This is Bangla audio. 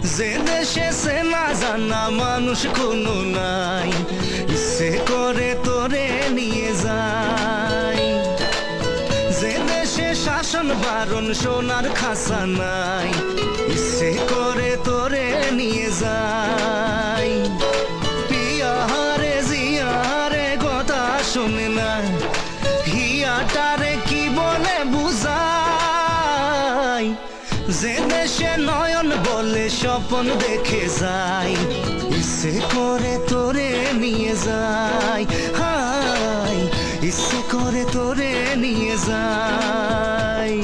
যে দেশে সে না জানা মানুষ কোনো নাই, ইচ্ছে করে তোরে নিয়ে যাই। যে দেশে শাসন বারণ সোনার খাসা নাই, ইচ্ছে করে তোরে নিয়ে যাই। পিয়ারে জিয়ারে কথা শুনে না, হিয়াটারে কি বলে বুঝাই। যে দেশে নয়ন বলে স্বপন দেখে যাই, ইচ্ছে করে তোরে নিয়ে যাই। হাই, ইচ্ছে করে তোরে নিয়ে যাই।